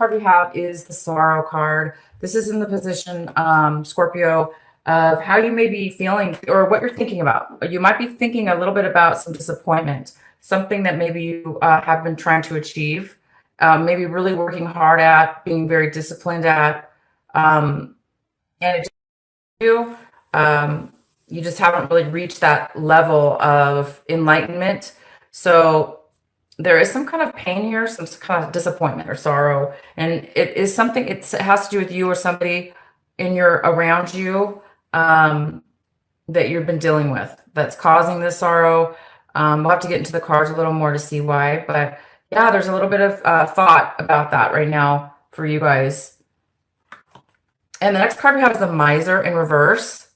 card we have is the Sorrow card. This is in the position, Scorpio, of how you may be feeling or what you're thinking about. You might be thinking a little bit about some disappointment, something that maybe you have been trying to achieve, maybe really working hard at, being very disciplined at, and it you. You just haven't really reached that level of enlightenment. So there is some kind of pain here, some kind of disappointment or sorrow, and it is something. It has to do with you or somebody in your around you that you've been dealing with that's causing this sorrow. We'll have to get into the cards a little more to see why, but yeah, there's a little bit of thought about that right now for you guys. And the next card we have is the Miser in reverse.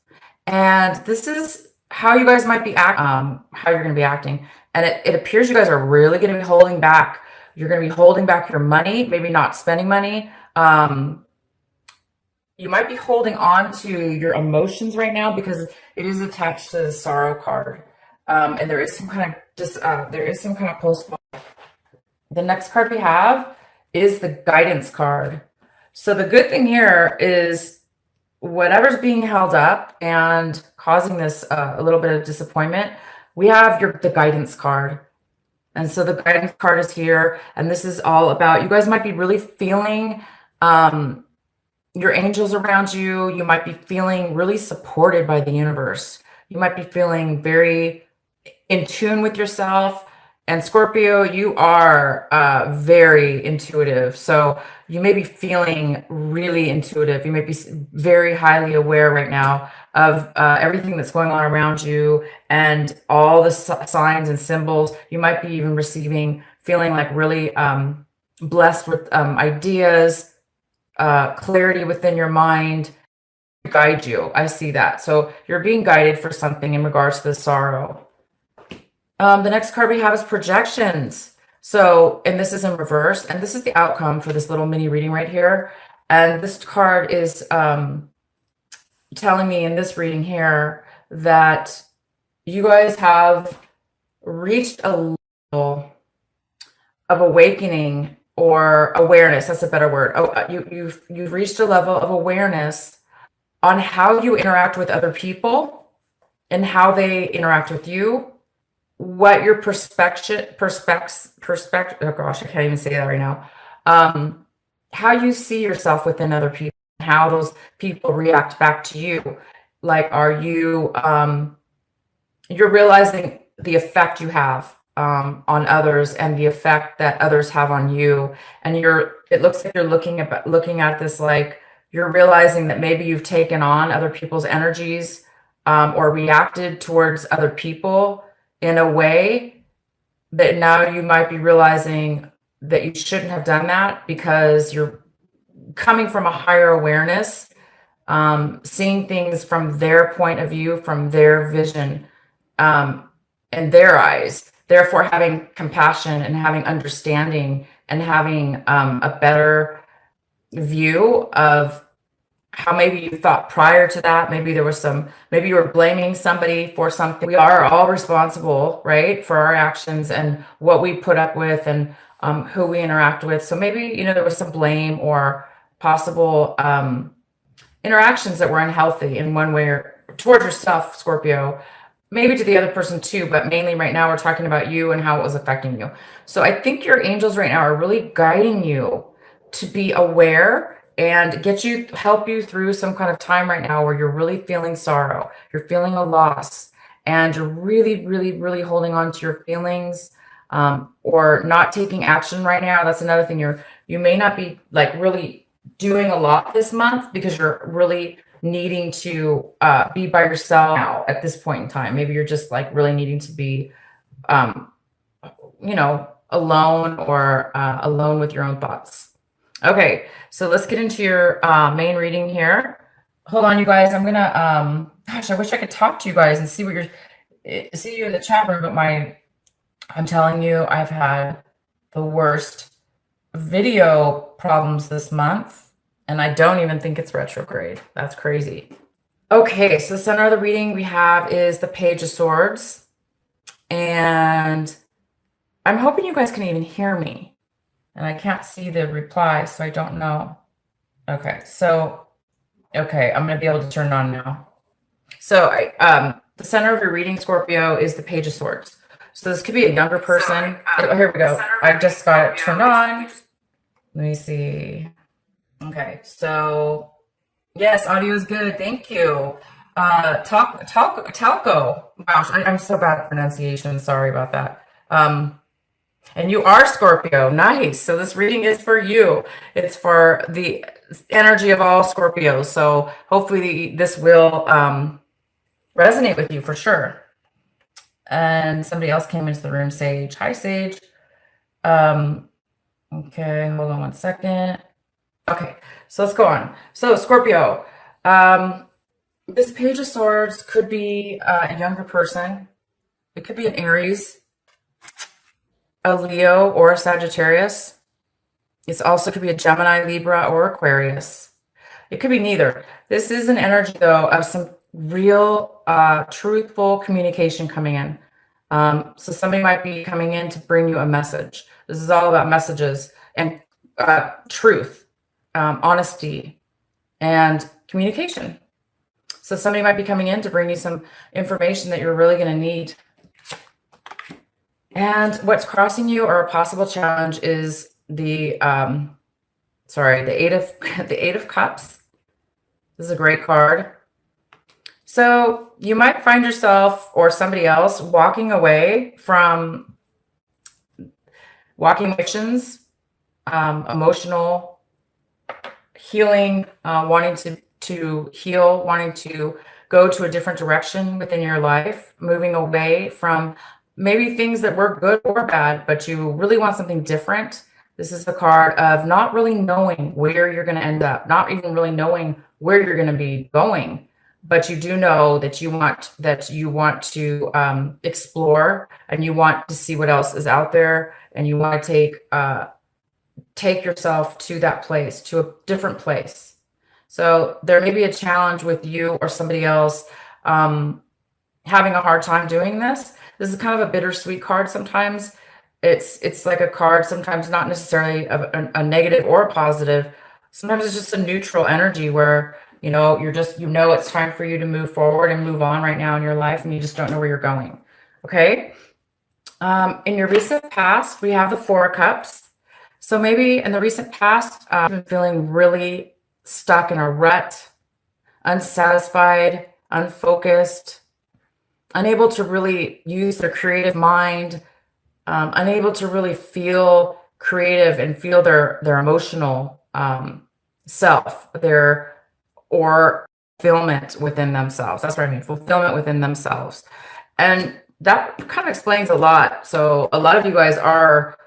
And this is how you guys might be how you're going to be acting. And it appears you guys are really going to be holding back. You're going to be holding back your money, maybe not spending money. You might be holding on to your emotions right now because it is attached to the Sorrow card. And there is some kind of postponement. The next card we have is the Guidance card. So the good thing here is whatever's being held up and causing this a little bit of disappointment, we have the Guidance card. And so the Guidance card is here, and this is all about, you guys might be really feeling your angels around you. You might be feeling really supported by the universe. You might be feeling very in tune with yourself. And Scorpio, you are very intuitive. So you may be feeling really intuitive. You may be very highly aware right now of everything that's going on around you and all the signs and symbols. You might be even feeling like really blessed with ideas, clarity within your mind, guide you. I see that. So you're being guided for something in regards to the sorrow. The next card we have is Projections. So, and this is in reverse, and this is the outcome for this little mini reading right here. And this card is telling me in this reading here that you guys have reached a level of awakening or awareness. That's a better word. Oh, you've reached a level of awareness on how you interact with other people and how they interact with you. What your perspective, oh gosh, I can't even say that right now. How you see yourself within other people, how those people react back to you. Like, are you, you're realizing the effect you have on others and the effect that others have on you. And it looks like you're looking at this, like you're realizing that maybe you've taken on other people's energies or reacted towards other people in a way that now you might be realizing that you shouldn't have done that because you're coming from a higher awareness, seeing things from their point of view, from their vision, and their eyes, therefore having compassion and having understanding and having a better view of how maybe you thought prior to that. Maybe you were blaming somebody for something. We are all responsible, right, for our actions and what we put up with and who we interact with. So maybe, there was some blame or possible interactions that were unhealthy in one way or towards yourself, Scorpio, maybe to the other person too, but mainly right now we're talking about you and how it was affecting you. So I think your angels right now are really guiding you to be aware and help you through some kind of time right now where you're really feeling sorrow, you're feeling a loss, and you're really, really, really holding on to your feelings or not taking action right now. That's another thing. You may not be like really doing a lot this month because you're really needing to be by yourself now at this point in time. Maybe you're just like really needing to be, alone or alone with your own thoughts. Okay, so let's get into your main reading here. Hold on, you guys. I'm gonna, gosh, I wish I could talk to you guys and see you in the chat room, but I'm telling you, I've had the worst video problems this month, and I don't even think it's retrograde. That's crazy. Okay, so the center of the reading we have is the Page of Swords, and I'm hoping you guys can even hear me. And I can't see the reply, so I don't know. Okay, so, okay, I'm going to be able to turn it on now. So the center of your reading, Scorpio, is the Page of Swords. So this could be a younger person. Oh, here we go. I just got it turned on. Let me see. Okay, so yes, audio is good. Thank you. Talco. Gosh, I'm so bad at pronunciation. Sorry about that. And you are Scorpio. Nice. So this reading is for you. It's for the energy of all Scorpios. So hopefully this will resonate with you for sure. And somebody else came into the room, Sage. Hi, Sage. Okay, hold on one second. Okay, so let's go on. So Scorpio, this Page of Swords could be a younger person. It could be an Aries, a Leo, or a Sagittarius. It also could be a Gemini, Libra, or Aquarius. It could be neither. This is an energy, though, of some real truthful communication coming in. So somebody might be coming in to bring you a message. This is all about messages and truth, honesty, and communication. So somebody might be coming in to bring you some information that you're really going to need. And what's crossing you or a possible challenge is the Eight of Cups. This is a great card. So you might find yourself or somebody else walking away from emotions, emotional healing, wanting to heal, wanting to go to a different direction within your life, moving away from maybe things that were good or bad, but you really want something different. This is the card of not really knowing where you're going to end up, not even really knowing where you're going to be going, but you do know that you want to explore, and you want to see what else is out there, and you want to take yourself to that place, to a different place. So there may be a challenge with you or somebody else having a hard time doing this. This is kind of a bittersweet card sometimes. It's like a card, sometimes not necessarily a negative or a positive. Sometimes it's just a neutral energy where, it's time for you to move forward and move on right now in your life, and you just don't know where you're going. Okay. In your recent past, we have the Four of Cups. So maybe in the recent past, you've been feeling really stuck in a rut, unsatisfied, unfocused, unable to really use their creative mind, unable to really feel creative and feel their emotional self, or fulfillment within themselves. That's what I mean, fulfillment within themselves. And that kind of explains a lot. So a lot of you guys are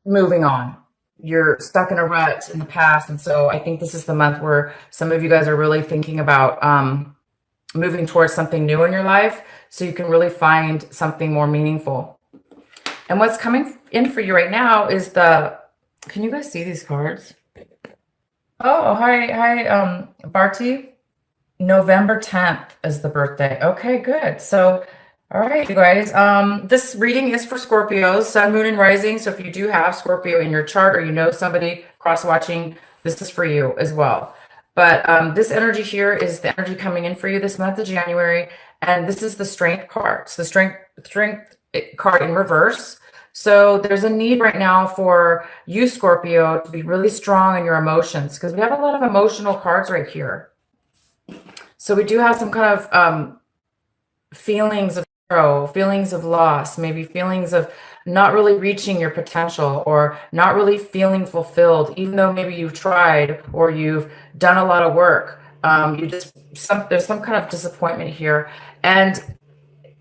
moving on. You're stuck in a rut in the past. And so I think this is the month where some of you guys are really thinking about moving towards something new in your life, so you can really find something more meaningful. And what's coming in for you right now is can you guys see these cards? Oh, hi, Barty. November 10th is the birthday. Okay, good. So, all right, you guys. This reading is for Scorpios, Sun, Moon, and Rising. So if you do have Scorpio in your chart, or you know somebody cross-watching, this is for you as well. But this energy here is the energy coming in for you this month of January, and this is the Strength card. It's the Strength card in reverse. So there's a need right now for you, Scorpio, to be really strong in your emotions, because we have a lot of emotional cards right here. So we do have some kind of feelings of sorrow, feelings of loss, maybe feelings of not really reaching your potential, or not really feeling fulfilled, even though maybe you've tried or you've done a lot of work. There's some kind of disappointment here, and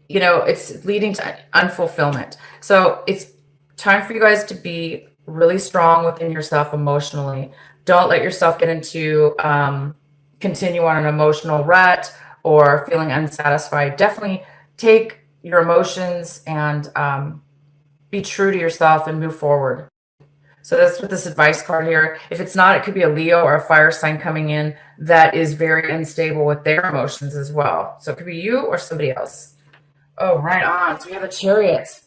it's leading to unfulfillment. So it's time for you guys to be really strong within yourself emotionally. Don't let yourself get into continue on an emotional rut or feeling unsatisfied. Definitely take your emotions and be true to yourself and move forward. So that's what this advice card here. If it's not, it could be a Leo or a fire sign coming in that is very unstable with their emotions as well. So it could be you or somebody else. Oh, right on. So we have a Chariot.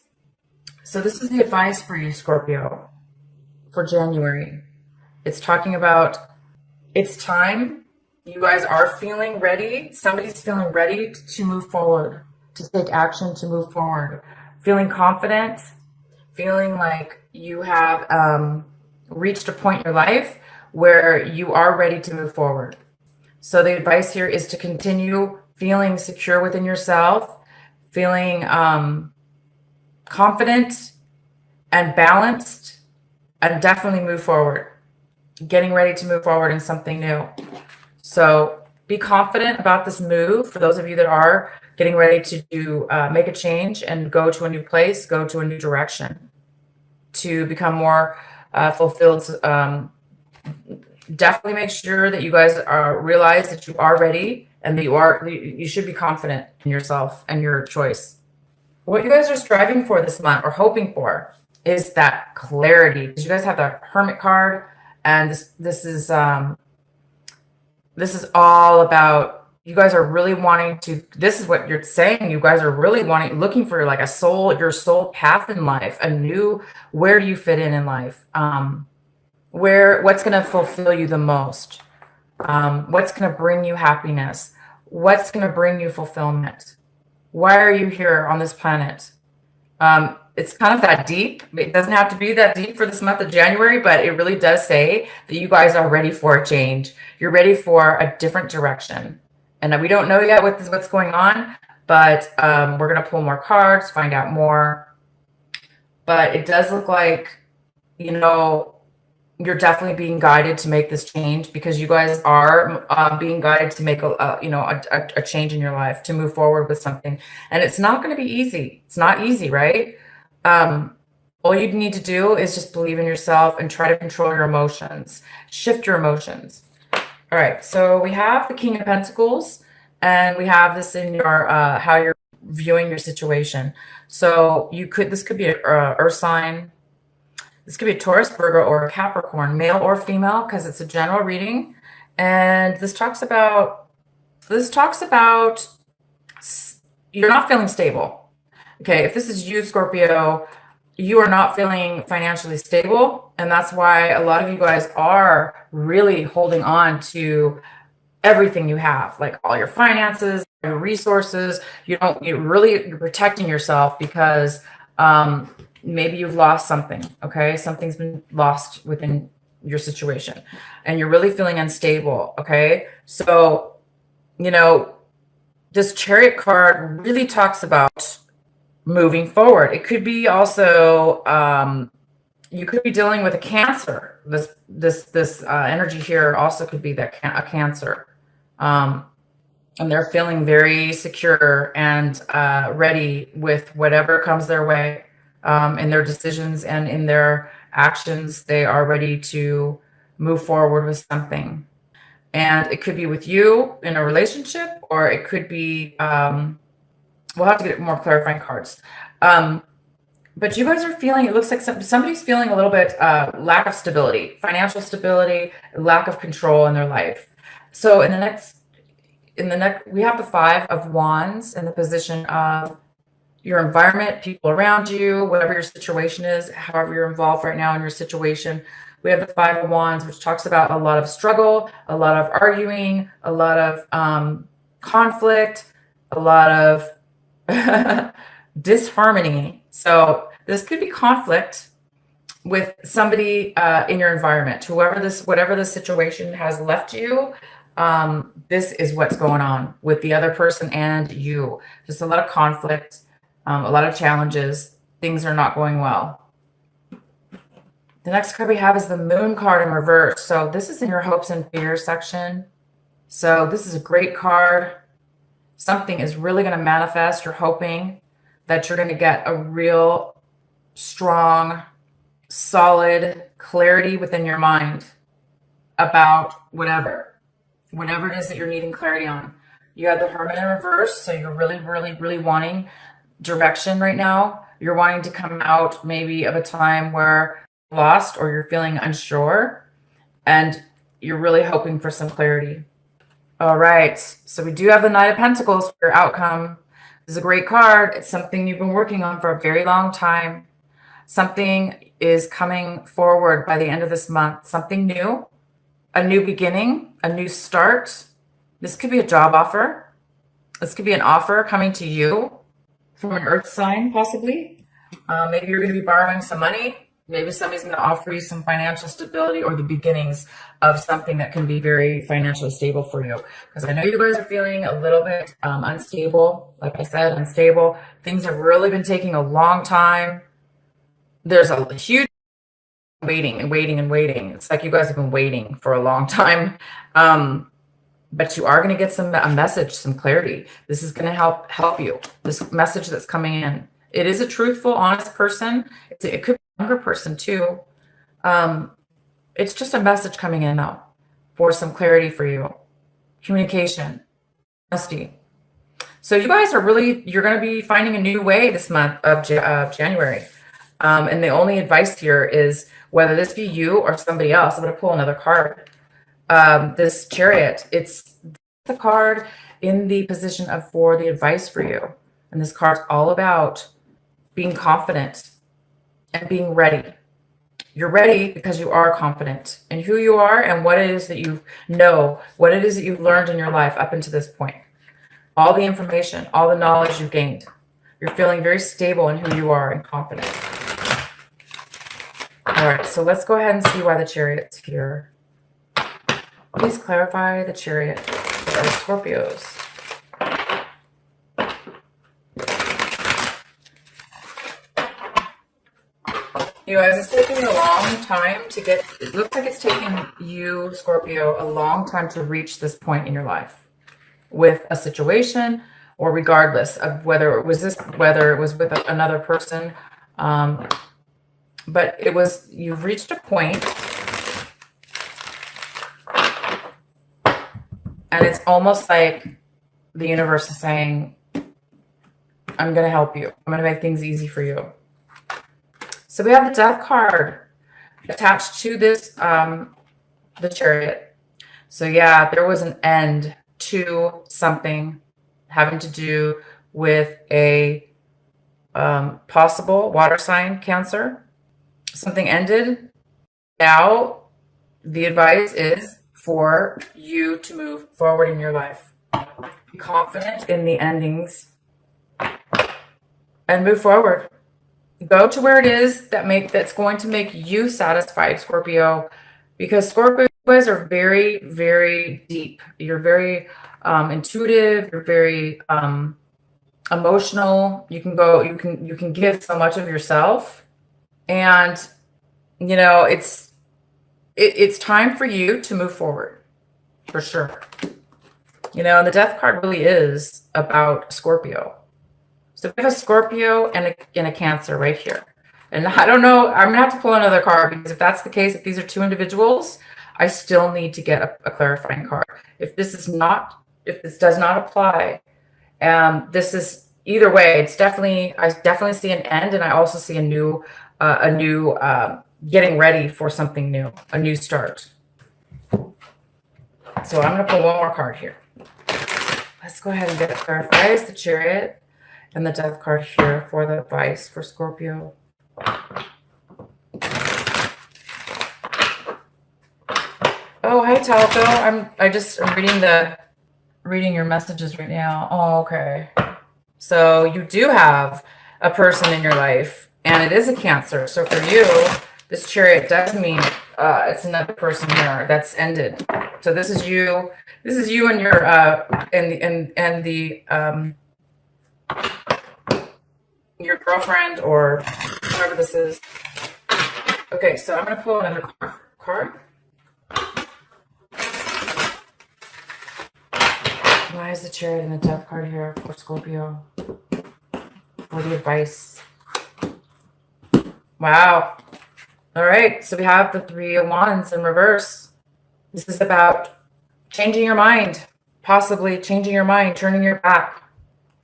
So this is the advice for you, Scorpio. for January. It's talking about it's time. You guys are feeling ready. Somebody's feeling ready to move forward, to take action, to move forward. Feeling confident, feeling like you have reached a point in your life where you are ready to move forward. So the advice here is to continue feeling secure within yourself, feeling confident and balanced, and definitely move forward, getting ready to move forward in something new. So be confident about this move. For those of you that are getting ready to make a change and go to a new place, go to a new direction, to become more fulfilled. Definitely make sure that you guys realize that you are ready and that you should be confident in yourself and your choice. What you guys are striving for this month or hoping for is that clarity. Because you guys have the Hermit card, and this is all about you guys are really wanting to. This is what you're saying. You guys are really looking for like your soul path in life, where do you fit in life? What's going to fulfill you the most? What's going to bring you happiness? What's going to bring you fulfillment? Why are you here on this planet? It's kind of that deep. It doesn't have to be that deep for this month of January, but it really does say that you guys are ready for a change. You're ready for a different direction. And we don't know yet what's going on, but we're going to pull more cards, find out more. But it does look like, you're definitely being guided to make this change, because you guys are being guided to make a change in your life, to move forward with something. And it's not going to be easy. It's not easy, right? All you need to do is just believe in yourself and try to control your emotions, shift your emotions. All right. So we have the King of Pentacles, and we have this in your how you're viewing your situation. So this could be an earth sign. This could be a Taurus, Virgo, or a Capricorn, male or female, because it's a general reading. And this talks about you're not feeling stable. Okay, if this is you, Scorpio, you are not feeling financially stable. And that's why a lot of you guys are really holding on to everything you have, like all your finances, your resources. You're protecting yourself because maybe you've lost something. Okay, something's been lost within your situation, and you're really feeling unstable. Okay, so this Chariot card really talks about moving forward. It could be also you could be dealing with a Cancer. This energy here also could be a Cancer, and they're feeling very secure and ready with whatever comes their way. In their decisions and in their actions, they are ready to move forward with something. And it could be with you in a relationship, or it could be, we'll have to get more clarifying cards. But you guys are feeling, it looks like somebody's feeling a little bit lack of stability, financial stability, lack of control in their life. So in the next, we have the Five of Wands in the position of your environment, people around you, whatever your situation is, however you're involved right now in your situation. We have the Five of Wands, which talks about a lot of struggle, a lot of arguing, a lot of conflict, a lot of disharmony. So this could be conflict with somebody in your environment. Whatever this situation has left you, this is what's going on with the other person and you. Just a lot of conflict. A lot of challenges. Things are not going well. The next card we have is the Moon card in reverse. So this is in your hopes and fears section. So this is a great card. Something is really going to manifest. You're hoping that you're going to get a real strong, solid clarity within your mind about whatever it is that you're needing clarity on. You have the Hermit in reverse. So you're really, really, really wanting direction right now. You're wanting to come out maybe of a time where you're lost or you're feeling unsure, and you're really hoping for some clarity. All right, so we do have the Knight of Pentacles for your outcome. This is a great card. It's something you've been working on for a very long time. Something is coming forward by the end of this month. Something new, a new beginning, a new start. This could be a job offer. This could be an offer coming to you from an earth sign, possibly. Maybe you're going to be borrowing some money. Maybe somebody's going to offer you some financial stability or the beginnings of something that can be very financially stable for you. Because I know you guys are feeling a little bit unstable. Like I said, unstable. Things have really been taking a long time. There's a huge waiting and waiting and waiting. It's like you guys have been waiting for a long time. But you are going to get a message, some clarity. This is going to help you. This message that's coming in. It is a truthful, honest person. It could be a younger person too. It's just a message coming in though, for some clarity for you. Communication, honesty. So you guys are you're going to be finding a new way this month of January. And the only advice here is whether this be you or somebody else. I'm going to pull another card. This Chariot, it's the card in the position for the advice for you. And this card's all about being confident and being ready. You're ready because you are confident in who you are and what it is that you know, what it is that you've learned in your life up until this point. All the information, all the knowledge you've gained. You're feeling very stable in who you are and confident. All right, so let's go ahead and see why the Chariot's here. Please clarify the Chariot for our Scorpios. You guys, it's taking a long time to get, it looks like it's taking you, Scorpio, a long time to reach this point in your life with a situation, or regardless of whether it was with another person. But you've reached a point, and it's almost like the universe is saying, I'm going to help you. I'm going to make things easy for you. So we have the Death card attached to this, the Chariot. So yeah, there was an end to something having to do with a possible water sign, Cancer. Something ended. Now the advice is for you to move forward in your life. Be confident in the endings and move forward. Go to where it is that's going to make you satisfied, Scorpio, because Scorpio, you guys are very, very deep. You're very intuitive. You're very emotional. You can give so much of yourself, and you know it's time for you to move forward, for sure. You know, and the Death card really is about Scorpio. So we have a Scorpio and a Cancer right here. And I don't know, I'm going to have to pull another card, because if that's the case, if these are two individuals, I still need to get a clarifying card. If this does not apply, this is either way, I definitely see an end, and I also see a new getting ready for something new, a new start. So I'm going to pull one more card here. Let's go ahead and get it clarified. The Chariot and the Death card here for the advice for Scorpio. Oh, hi Talco. I'm reading your messages right now. Oh, okay. So you do have a person in your life, and it is a Cancer. So for you, this Chariot does mean it's another person here that's ended. So this is you. This is you and your your girlfriend, or whoever this is. Okay, so I'm going to pull another card. Why is the Chariot and the Death card here for Scorpio? For the advice. Wow. All right, so we have the Three of Wands in reverse. This is about changing your mind, possibly changing your mind, turning your back.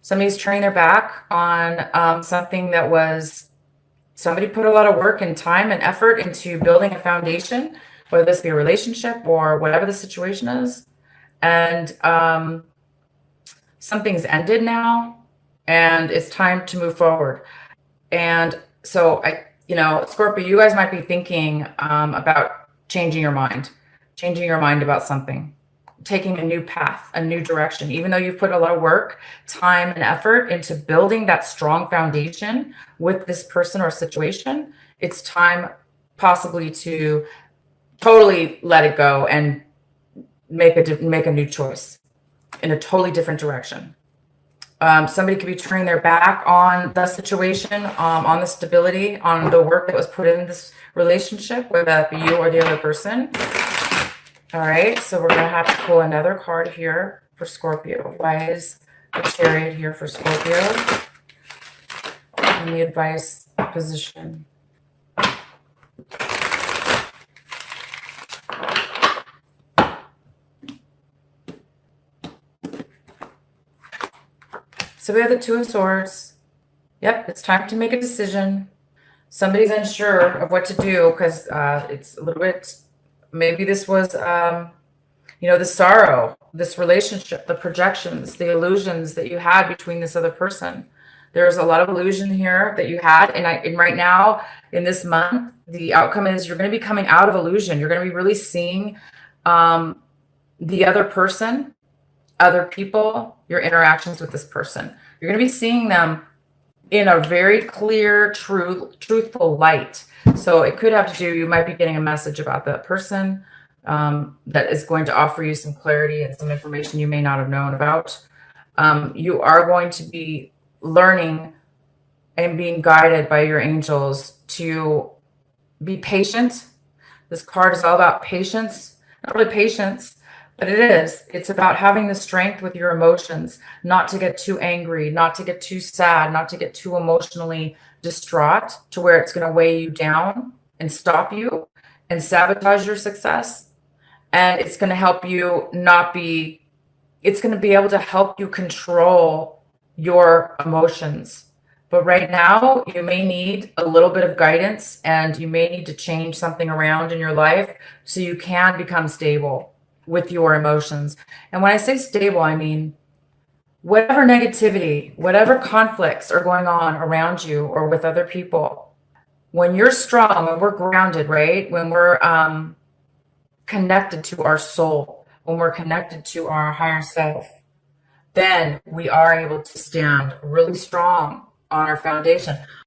Somebody's turning their back on something that somebody put a lot of work and time and effort into building a foundation, whether this be a relationship or whatever the situation is. And something's ended now, and it's time to move forward. And so Scorpio, you guys might be thinking about changing your mind about something, taking a new path, a new direction. Even though you've put a lot of work, time, and effort into building that strong foundation with this person or situation, it's time possibly to totally let it go and make a new choice in a totally different direction. Somebody could be turning their back on the situation, on the stability, on the work that was put in this relationship, whether that be you or the other person. All right, so we're going to have to pull another card here for Scorpio. Why is the Chariot here for Scorpio? And the advice position. So we have the Two of Swords. Yep, it's time to make a decision. Somebody's unsure of what to do because it's a little bit, maybe this was, the sorrow, this relationship, the projections, the illusions that you had between this other person. There's a lot of illusion here that you had. And right now, in this month, the outcome is you're going to be coming out of illusion. You're going to be really seeing the other person, other people, your interactions with this person. You're going to be seeing them in a very clear, truthful light. So it could have to do, you might be getting a message about that person that is going to offer you some clarity and some information you may not have known about. You are going to be learning and being guided by your angels to be patient. This card is all about patience, not really patience, but it is. It's about having the strength with your emotions, not to get too angry, not to get too sad, not to get too emotionally distraught to where it's going to weigh you down and stop you and sabotage your success. And it's going to help you it's going to be able to help you control your emotions. But right now, you may need a little bit of guidance and you may need to change something around in your life so you can become stable with your emotions. And when I say stable, I mean whatever negativity, whatever conflicts are going on around you or with other people, when you're strong, when we're grounded, right? When we're connected to our soul, when we're connected to our higher self, then we are able to stand really strong on our foundation.